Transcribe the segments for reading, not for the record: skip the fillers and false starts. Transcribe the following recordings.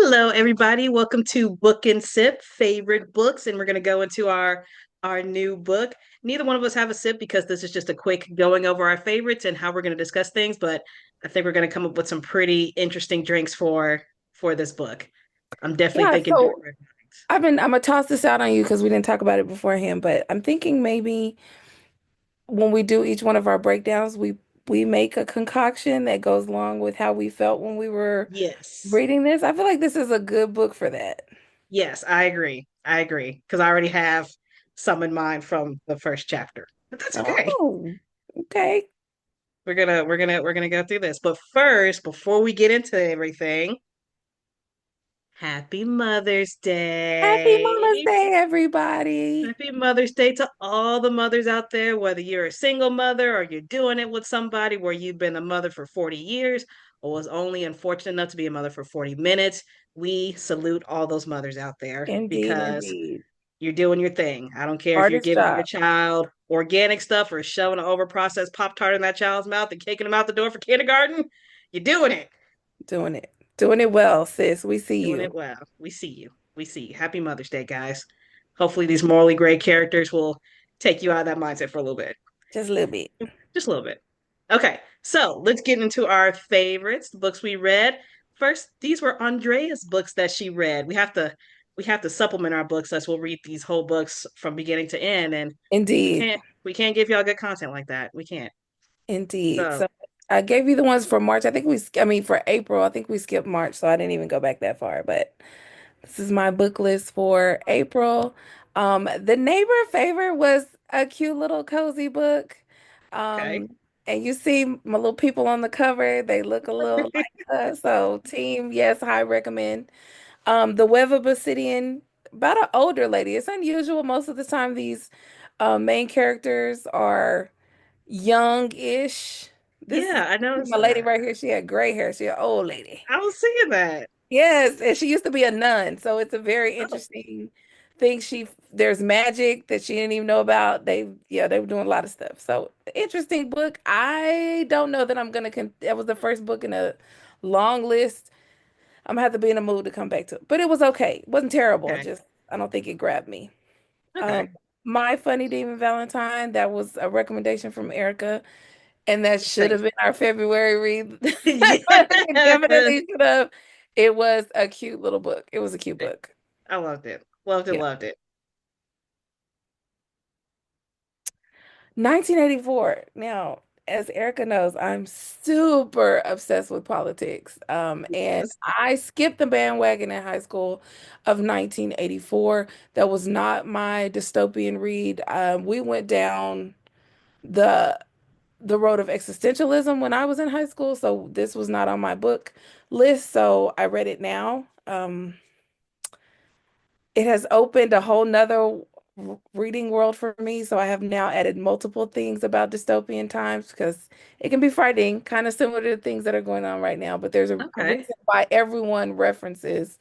Hello, everybody. Welcome to Book and Sip, favorite books, and we're going to go into our new book. Neither one of us have a sip because this is just a quick going over our favorites and how we're going to discuss things. But I think we're going to come up with some pretty interesting drinks for this book. I'm definitely Yeah, thinking dark so red wines. I'm gonna toss this out on you because we didn't talk about it beforehand, but I'm thinking maybe when we do each one of our breakdowns, we make a concoction that goes along with how we felt when we were Yes, reading this. I feel like this is a good book for that. yes, I agree. I agree because I already have some in mind from the first chapter, but that's okay. Oh, okay. We're gonna go through this. But first, before we get into everything, Happy Mother's Happy Mother's Day. Day, everybody. Happy Mother's Day to all the mothers out there, whether you're a single mother or you're doing it with somebody where you've been a mother for 40 years or was only unfortunate enough to be a mother for 40 minutes. We salute all those mothers out there Indeed, because indeed. you're doing your thing. I don't care if you're Hardest giving your job. child organic stuff or shoving an overprocessed Pop Tart in that child's mouth and kicking them out the door for kindergarten. You're doing it. Doing it. Doing it well, sis. We see Doing it you. well. We see you. We see you. Happy Mother's Day, guys. Hopefully, these morally gray characters will take you out of that mindset for a little bit. Just a little bit. Just a little bit. Okay, so let's get into our favorites, the books we read. First, these were Andrea's books that she read. We have to supplement our books, as we'll read these whole books from beginning to end, and we Indeed. can't we can't give y'all good content like that. We can't. Indeed. So So I gave you the ones for March. I think I mean, for April, I think we skipped March, so I didn't even go back that far. But this is my book list for April. The Neighbor Favor was a cute little cozy book. okay. And you see my little people on the cover, they look a little like us. So team, yes, I recommend. The Web of Obsidian, about an older lady. It's unusual. Most of the time, these main characters are young-ish. This is Yeah, I noticed my lady that. right here. She had gray hair. She an old lady. I was seeing that. Yes, and she used to be a nun. So it's a very Oh, interesting thing. There's magic that she didn't even know about. They were doing a lot of stuff. So interesting book. I don't know that I'm gonna that was the first book in a long list. I'm gonna have to be in a mood to come back to it. But it was okay. It wasn't terrible. okay. I don't think it grabbed me. Um, Okay. My Funny Demon Valentine, that was a recommendation from Erica. And that should Thanks. have been our February read. It Yes. definitely should have. It was a cute little book. It was a cute book. I loved it. Loved it, Yeah. loved it. 1984. Now, as Erica knows, I'm super obsessed with politics. And Yes. I skipped the bandwagon in high school of 1984. That was not my dystopian read. We went down the the road of existentialism when I was in high school, so this was not on my book list, so I read it now. It has opened a whole nother reading world for me, so I have now added multiple things about dystopian times because it can be frightening, kind of similar to the things that are going on right now, but there's a Okay. reason why everyone references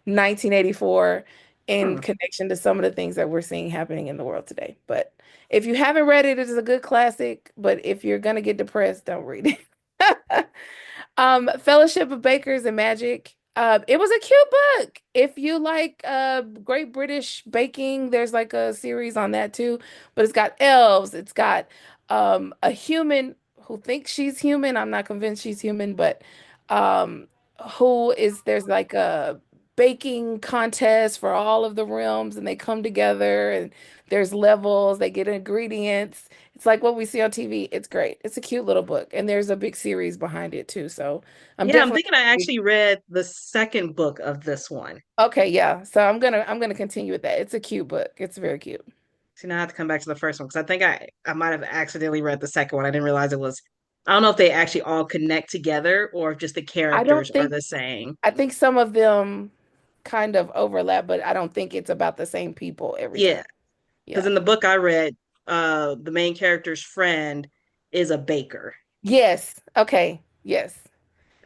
1984 in Hmm. connection to some of the things that we're seeing happening in the world today. But if you haven't read it, it is a good classic. But if you're gonna get depressed, don't read it. Fellowship of Bakers and Magic. It was a cute book. If you like Great British Baking, there's like a series on that too. But it's got elves. It's got a human who thinks she's human. I'm not convinced she's human, but um, there's like a baking contest for all of the realms, and they come together, and there's levels. They get ingredients. It's like what we see on TV. It's great. It's a cute little book, and there's a big series behind it too. So I'm Yeah, I'm definitely thinking I actually read the second book of this one. okay. Yeah, so I'm gonna continue with that. It's a cute book. It's very cute. So now I have to come back to the first one because I think I might have accidentally read the second one. I didn't realize it was. I don't know if they actually all connect together or if just the I characters don't are think the same. I think some of them kind of overlap, but I don't think it's about the same people every Yeah, time. because Yeah. in the book I read, the main character's friend is a baker. Yes. Okay. Yes.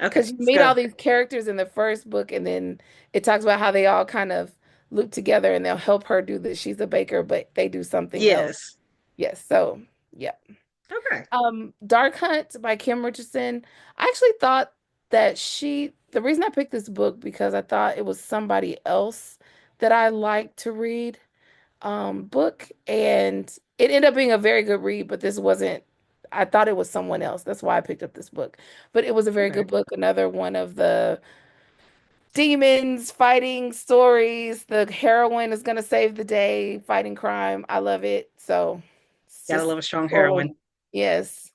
Okay, Because you let's meet all go. these characters in the first book, and then it talks about how they all kind of loop together and they'll help her do this. She's a baker, but they do something else. Yes. Yes. So, yeah. Okay. Dark Hunt by Kim Richardson. I actually thought that The reason I picked this book because I thought it was somebody else that I like to read book, and it ended up being a very good read, but this wasn't, I thought it was someone else. That's why I picked up this book. But it was a very good Okay. book. Another one of the demons fighting stories. The heroine is gonna save the day, fighting crime. I love it. So it's Gotta just love a strong heroine. forward. Yes.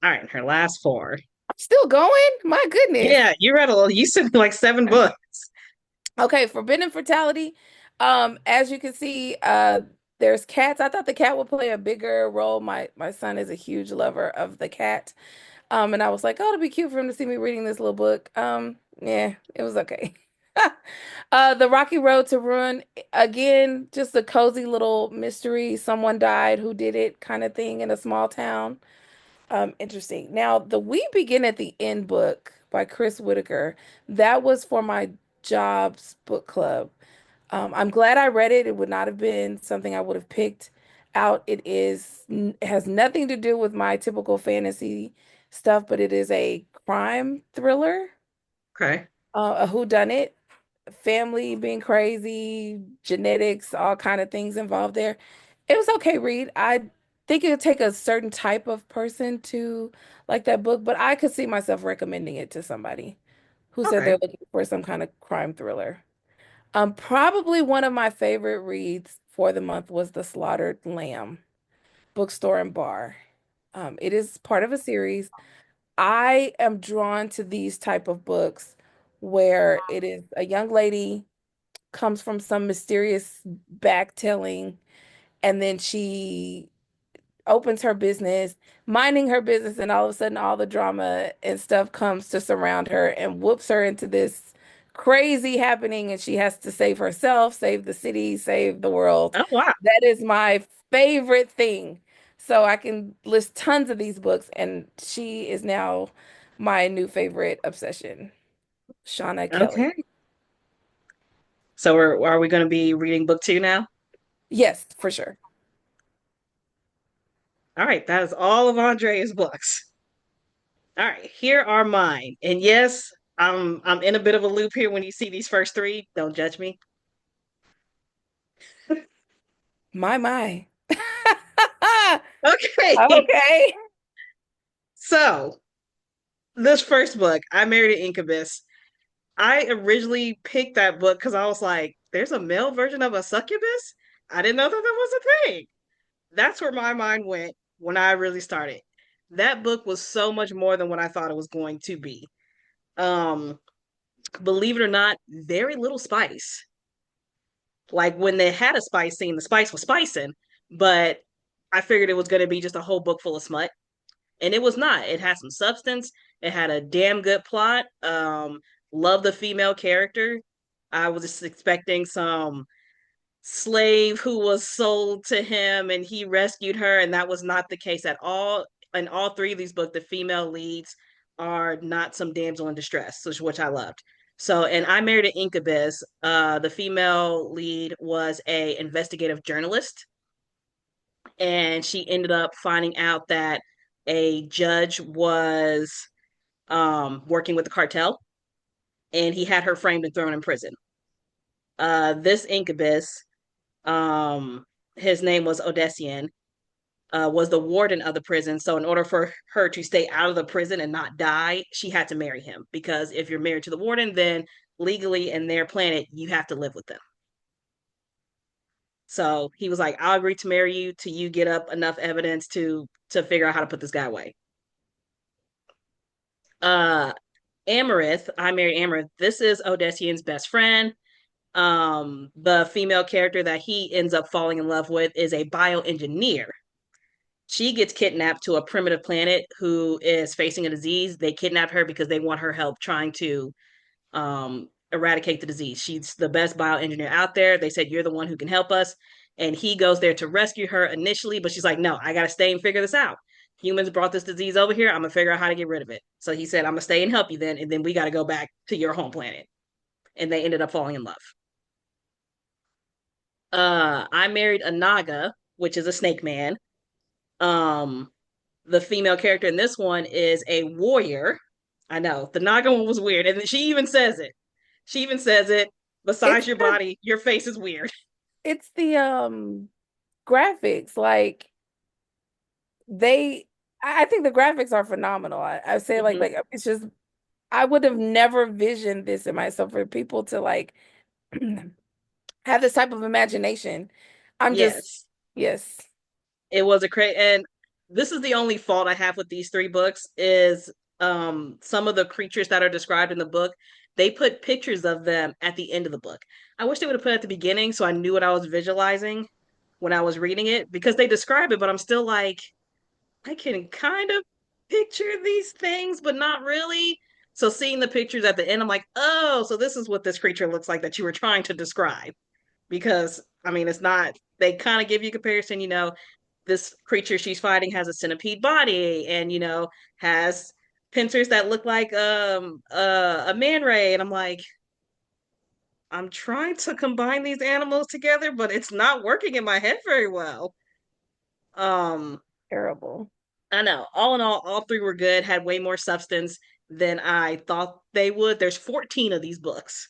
All right, her last four. I'm still going. My goodness. Yeah, you read you said like seven books. Okay, Forbidden Fertility. As you can see, there's cats. I thought the cat would play a bigger role. My son is a huge lover of the cat. And I was like, oh, it'll be cute for him to see me reading this little book. Yeah, it was okay. The Rocky Road to Ruin, again, just a cozy little mystery. Someone died, who did it, kind of thing in a small town. Interesting. Now, the We Begin at the End book by Chris Whitaker, that was for my job's book club. I'm glad I read it. It would not have been something I would have picked out. It has nothing to do with my typical fantasy stuff, but it is a crime thriller, Okay. a whodunit, family being crazy, genetics, all kind of things involved there. It was okay read. I think it would take a certain type of person to like that book, but I could see myself recommending it to somebody who said they're Okay. looking for some kind of crime thriller. Probably one of my favorite reads for the month was The Slaughtered Lamb, Bookstore and Bar. It is part of a series. I am drawn to these type of books where it is a young lady comes from some mysterious backtelling, and then she opens her business, minding her business, and all of a sudden all the drama and stuff comes to surround her and whoops her into this crazy happening, and she has to save herself, save the city, save the world. Oh wow. That is my favorite thing. So I can list tons of these books, and she is now my new favorite obsession, Shauna Kelly. Okay. So are we going to be reading book two now? Yes, for sure. All right, that is all of Andrea's books. All right, here are mine. And yes, I'm in a bit of a loop here when you see these first three. Don't judge me. My. Okay. Okay. So this first book, I Married an Incubus. I originally picked that book because I was like, there's a male version of a succubus? I didn't know that was a thing. That's where my mind went when I really started. That book was so much more than what I thought it was going to be. Um, Believe it or not, very little spice. Like when they had a spice scene, the spice was spicing, but I figured it was going to be just a whole book full of smut, and it was not. It had some substance. It had a damn good plot. Love the female character. I was just expecting some slave who was sold to him and he rescued her, and that was not the case at all. In all three of these books, the female leads are not some damsel in distress, which I loved. So, and I Married an Incubus. The female lead was a investigative journalist, and she ended up finding out that a judge was working with the cartel, and he had her framed and thrown in prison. This incubus, um, his name was Odessian, was the warden of the prison. So, in order for her to stay out of the prison and not die, she had to marry him. Because if you're married to the warden, then legally in their planet, you have to live with them. So he was like, "I'll agree to marry you till you get up enough evidence to figure out how to put this guy away." Uh, Amaranth, I Married Amaranth. This is Odessian's best friend. The female character that he ends up falling in love with is a bioengineer. She gets kidnapped to a primitive planet who is facing a disease. They kidnap her because they want her help trying to eradicate the disease. She's the best bioengineer out there. They said, "You're the one who can help us." And he goes there to rescue her initially, but she's like, "No, I got to stay and figure this out. Humans brought this disease over here. I'm going to figure out how to get rid of it." So he said, "I'm going to stay and help you then. And then we got to go back to your home planet." And they ended up falling in love. I Married a Naga, which is a snake man. Um, the female character in this one is a warrior. I know the Naga one was weird, and she even says it. She even says it. It's Besides your the body, your face is weird. it's the graphics. Like they I think the graphics are phenomenal. I say Mhm. like it's just I would have never visioned this in myself for people to like have this type of imagination. I'm just Yes, yes. it was a crazy. And this is the only fault I have with these three books is some of the creatures that are described in the book. They put pictures of them at the end of the book. I wish they would have put it at the beginning so I knew what I was visualizing when I was reading it because they describe it, but I'm still like, I can kind of picture these things, but not really. So seeing the pictures at the end, I'm like, oh, so this is what this creature looks like that you were trying to describe. Because I mean, it's not. They kind of give you comparison. This creature she's fighting has a centipede body, and has pincers that look like a man ray. And I'm like, I'm trying to combine these animals together, but it's not working in my head very well. Um, Terrible. I know. All in all three were good, had way more substance than I thought they would. There's 14 of these books.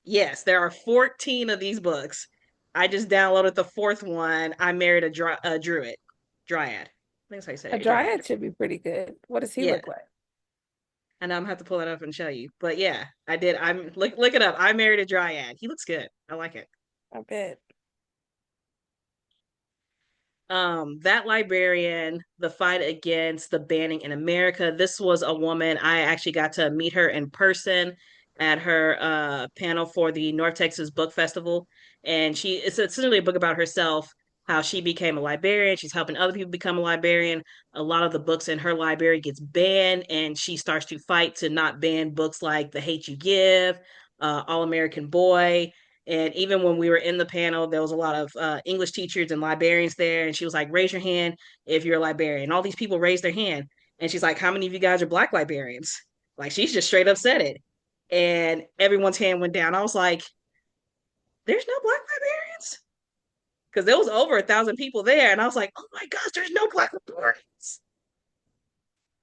Yes, there are 14 of these books. I just downloaded the fourth one. I married a druid. Dryad. I think that's how you say A it. Dryad. dryad should be pretty good. What does he Yeah. look like? And I'm gonna have to pull that up and show you. But yeah, I did. I'm look it up. I married a dryad. He looks good. I like it. I bet. That librarian, the fight against the banning in America. This was a woman. I actually got to meet her in person at her panel for the North Texas Book Festival. And it's essentially a book about herself, how she became a librarian. She's helping other people become a librarian. A lot of the books in her library gets banned, and she starts to fight to not ban books like The Hate You Give, All American Boy. And even when we were in the panel, there was a lot of English teachers and librarians there. And she was like, raise your hand if you're a librarian. All these people raised their hand. And she's like, how many of you guys are Black librarians? Like, she's just straight up said it. And everyone's hand went down. I was like, there's no Black librarians? Because there was over 1,000 people there. And I was like, oh my gosh, there's no Black librarians.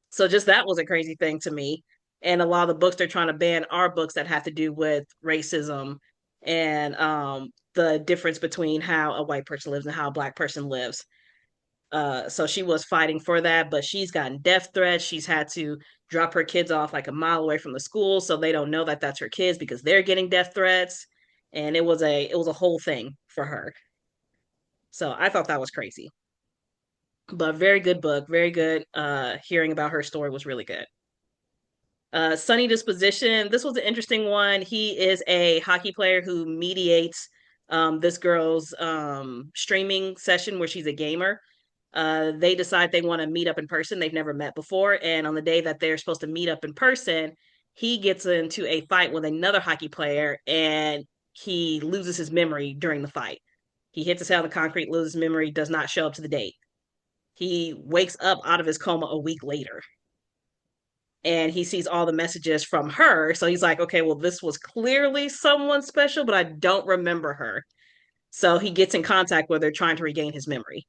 So just that was a crazy thing to me. And a lot of the books they're trying to ban are books that have to do with racism and the difference between how a white person lives and how a black person lives. So she was fighting for that, but she's gotten death threats. She's had to drop her kids off like a mile away from the school, so they don't know that that's her kids because they're getting death threats. And it was a whole thing for her. So I thought that was crazy. But very good book, very good. Hearing about her story was really good. Sunny Disposition. This was an interesting one. He is a hockey player who mediates this girl's streaming session where she's a gamer. They decide they want to meet up in person. They've never met before. And on the day that they're supposed to meet up in person, he gets into a fight with another hockey player and he loses his memory during the fight. He hits his head on the concrete, loses memory, does not show up to the date. He wakes up out of his coma a week later and he sees all the messages from her. So he's like, okay, well, this was clearly someone special, but I don't remember her. So he gets in contact with her, trying to regain his memory.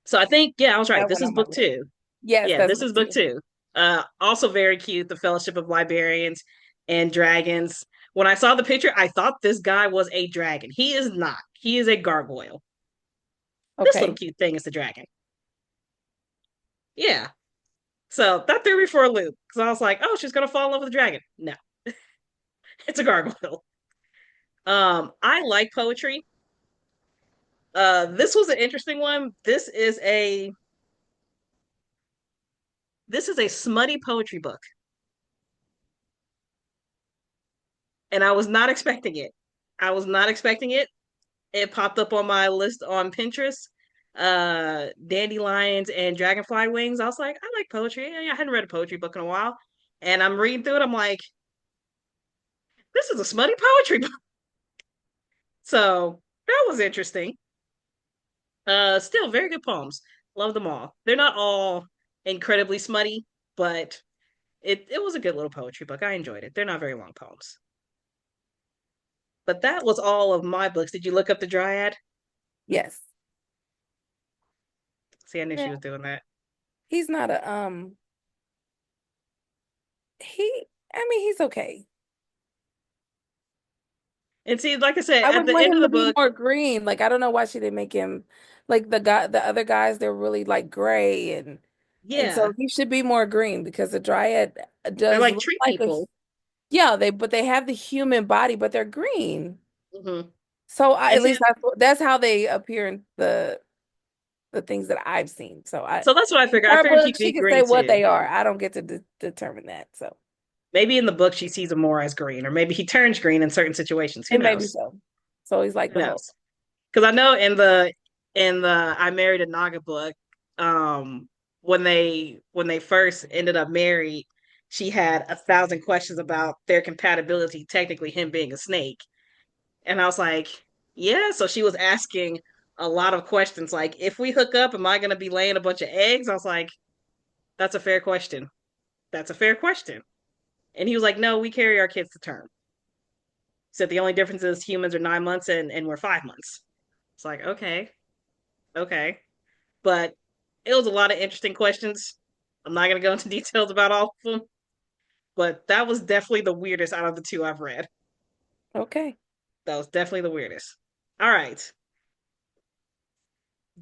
So I think, yeah, I was right. That This one is on my book list. two. Yes, Yeah, that's this book is book two. two. Also very cute. The Fellowship of Librarians and Dragons. When I saw the picture, I thought this guy was a dragon. He is not. He is a gargoyle. This little Okay. cute thing is the dragon. Yeah. So that threw me for a loop because I was like, oh, she's gonna fall in love with a dragon. No, it's a gargoyle. I like poetry. This was an interesting one. This is a smutty poetry book, and I was not expecting it. I was not expecting it. It popped up on my list on Pinterest. Dandelions and dragonfly wings. I was like, I like poetry. I hadn't read a poetry book in a while, and I'm reading through it. I'm like, this is a smutty poetry book. So that was interesting. Still very good poems. Love them all. They're not all incredibly smutty, but it was a good little poetry book. I enjoyed it. They're not very long poems. But that was all of my books. Did you look up the Dryad? Yes. See, I knew Yeah. she was doing that. He's not a he I mean he's okay. And see, like I said, I at would the want end of him to the be book, more green. Like I don't know why she didn't make him like the other guys, they're really like gray and yeah, so he should be more green because the Dryad they're does like look tree like a people. yeah, they have the human body, but they're green. Hmm. So I, And at see, least that's how they appear in the things that I've seen. So so that's what I figured. I her figured book, he'd she be can say green what too. they are. I don't get to determine that. So Maybe in the book she sees him more as green, or maybe he turns green in certain situations. Who it may be knows? so. So he's like Who the Hulk. knows? Because I know in the I Married a Naga book, um, when they first ended up married, she had 1,000 questions about their compatibility. Technically, him being a snake, and I was like, yeah. So she was asking a lot of questions, like, if we hook up, am I going to be laying a bunch of eggs? I was like, that's a fair question. That's a fair question. And he was like, no, we carry our kids to term. Said the only difference is humans are 9 months and we're 5 months. It's like, okay, okay. But it was a lot of interesting questions. I'm not going to go into details about all of them, but that was definitely the weirdest out of the two I've read. Okay. That was definitely the weirdest. All right.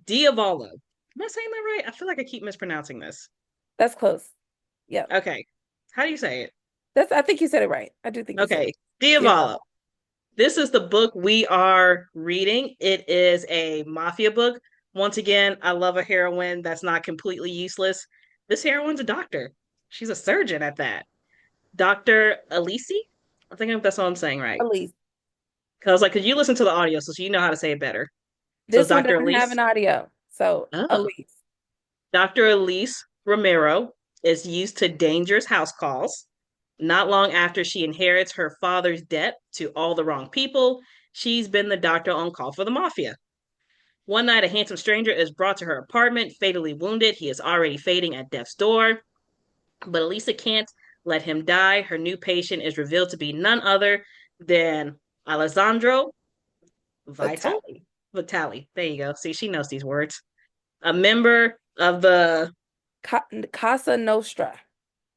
Diavolo. Am I saying that right? I feel like I keep mispronouncing this. That's close. Yeah. Okay. How do you say it? That's I think you said it right. I do think you said it. Okay. Yeah. Diavolo. This is the book we are reading. It is a mafia book. Once again, I love a heroine that's not completely useless. This heroine's a doctor. She's a surgeon at that. Dr. Alisi? I think that's what I'm saying right. Elise. Because like, cause you listen to the audio, so you know how to say it better. So it's This one Dr. doesn't have Elise. an audio. So Oh. Elise. Dr. Elise Romero is used to dangerous house calls. Not long after she inherits her father's debt to all the wrong people, she's been the doctor on call for the mafia. One night, a handsome stranger is brought to her apartment, fatally wounded. He is already fading at death's door, but Elisa can't let him die. Her new patient is revealed to be none other than Alessandro Vital Vitali. Vitali. There you go. See, she knows these words. A member of the Casa Nostra.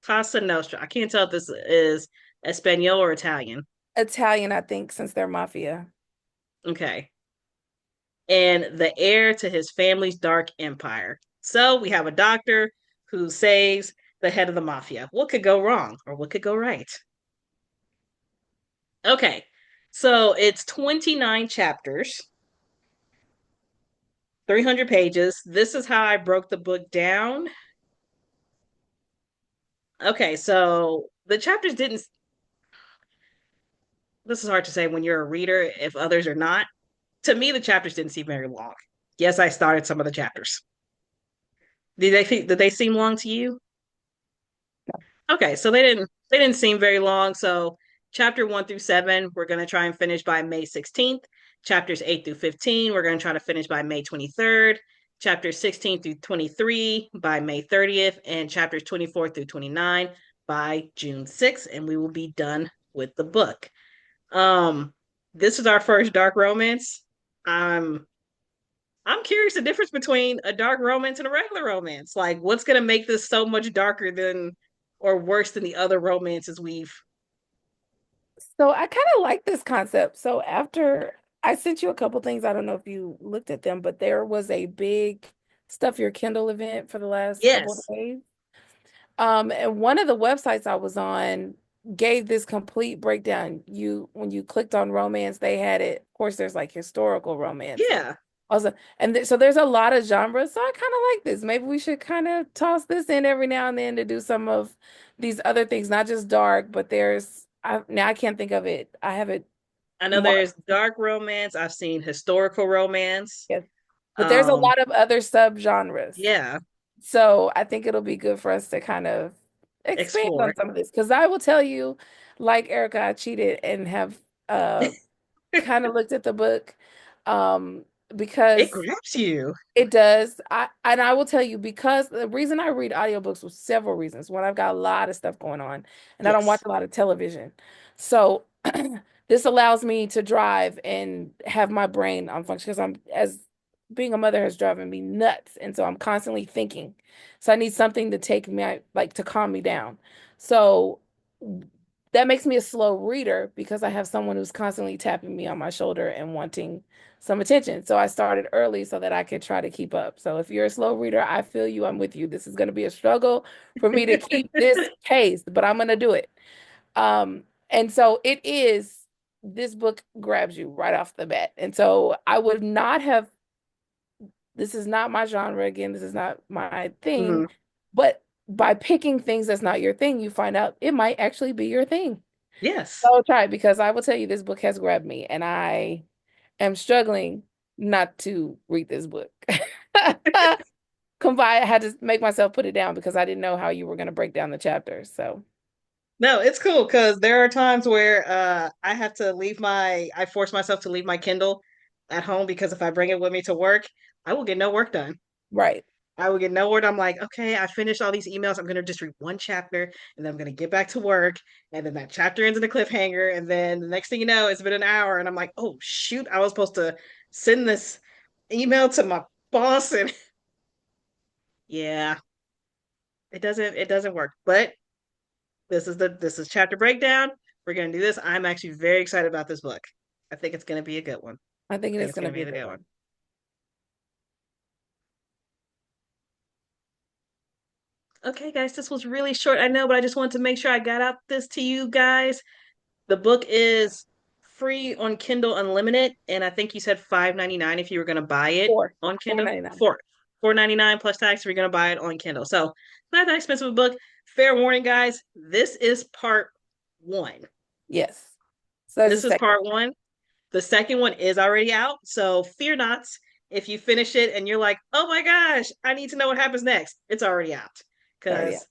Casa Nostra. I can't tell if this is Espanol or Italian. Italian, I think, since they're mafia. Okay. And the heir to his family's dark empire. So we have a doctor who saves the head of the mafia. What could go wrong or what could go right? Okay. So it's 29 chapters, 300 pages. This is how I broke the book down. Okay, so the chapters didn't, this is hard to say when you're a reader if others are not. To me, the chapters didn't seem very long. Yes, I started some of the chapters. Did they seem long to you? Okay, so they didn't seem very long. So chapter 1 through 7, we're gonna try and finish by May 16th. Chapters 8 through 15, we're gonna try to finish by May 23rd. Chapters 16 through 23 by May 30th, and chapters 24 through 29 by June 6th, and we will be done with the book. Um, this is our first dark romance. I'm I'm curious the difference between a dark romance and a regular romance. Like, what's gonna make this so much darker than or worse than the other romances we've. So I kind of like this concept. So after I sent you a couple things, I don't know if you looked at them, but there was a big Stuff Your Kindle event for the last couple of Yes. days. And one of the websites I was on gave this complete breakdown. When you clicked on romance, they had it. Of course, there's like historical romance and Yeah. also, and so there's a lot of genres. So I kind of like this. Maybe we should kind of toss this in every now and then to do some of these other things, not just dark, but now I can't think of it. I have it I know marked. there's dark romance. I've seen historical romance. Yes. But there's a Um, lot of other subgenres. yeah, So I think it'll be good for us to kind of expand on explore. some of this. Because I will tell you, like Erica, I cheated and have uh kind of looked at the book It because grabs you. it does. I will tell you because the reason I read audiobooks was several reasons. One, I've got a lot of stuff going on and I don't watch Yes. a lot of television. So this allows me to drive and have my brain on function because I'm as being a mother has driven me nuts. And so I'm constantly thinking. So I need something to take me, like to calm me down. So that makes me a slow reader because I have someone who's constantly tapping me on my shoulder and wanting some attention. So I started early so that I could try to keep up. So if you're a slow reader, I feel you. I'm with you. This is going to be a struggle for me to keep this pace, but I'm going to do it. And so it is, this book grabs you right off the bat. And so I would not have, this is not my genre again, this is not my thing, Hmm. but by picking things that's not your thing, you find out it might actually be your thing. Yes. So try it because I will tell you this book has grabbed me and I am struggling not to read this book. Combine, I had to make myself put it down because I didn't know how you were going to break down the chapters. So, No, it's cool because there are times where I have to I force myself to leave my Kindle at home because if I bring it with me to work, I will get no work done. right. I will get no word. I'm like, okay, I finished all these emails. I'm gonna just read one chapter and then I'm gonna get back to work. And then that chapter ends in a cliffhanger. And then the next thing you know, it's been an hour. And I'm like, oh shoot, I was supposed to send this email to my boss. And yeah, it doesn't work. But this is chapter breakdown. We're gonna do this. I'm actually very excited about this book. I think it's gonna be a good one. I think I it think is it's going to gonna be be a a good good one. one. Okay, guys, this was really short. I know, but I just wanted to make sure I got out this to you guys. The book is free on Kindle Unlimited, and I think you said $5.99 if you were going to buy it Four, on four Kindle. ninety nine. $4.99 plus tax if you're going to buy it on Kindle. So not that expensive a book. Fair warning, guys. This is part one. Yes. So that's the This is second. part one. The second one is already out, so fear not. If you finish it and you're like, "Oh my gosh, I need to know what happens next," it's already out. Sorry, yeah. Because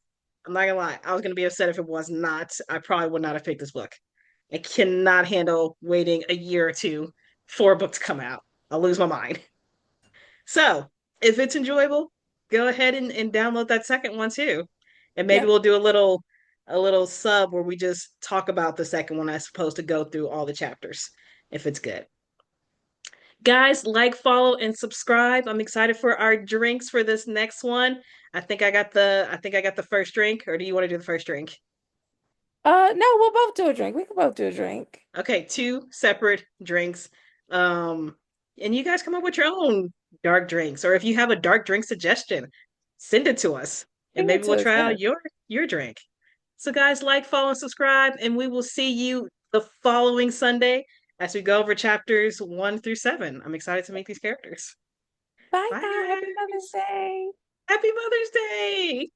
I'm not gonna lie, I was gonna be upset if it was not. I probably would not have picked this book. I cannot handle waiting a year or two for a book to come out. I'll lose my mind. So if it's enjoyable, go ahead and download that second one too. And maybe Yeah. we'll do a little sub where we just talk about the second one as opposed to go through all the chapters if it's good. Guys, like, follow, and subscribe. I'm excited for our drinks for this next one. I think I got the first drink, or do you want to do the first drink? No, we'll both do a drink. We can both do a drink. Okay, two separate drinks. Um, and you guys come up with your own dark drinks, or if you have a dark drink suggestion, send it to us, and Bring it maybe to we'll us. try Yeah. out your drink. So, guys, like, follow, and subscribe, and we will see you the following Sunday as we go over chapters 1 through 7. I'm excited to meet these characters. Bye, Bye, guys. Happy Mother's guys. Day. Happy Mother's Day.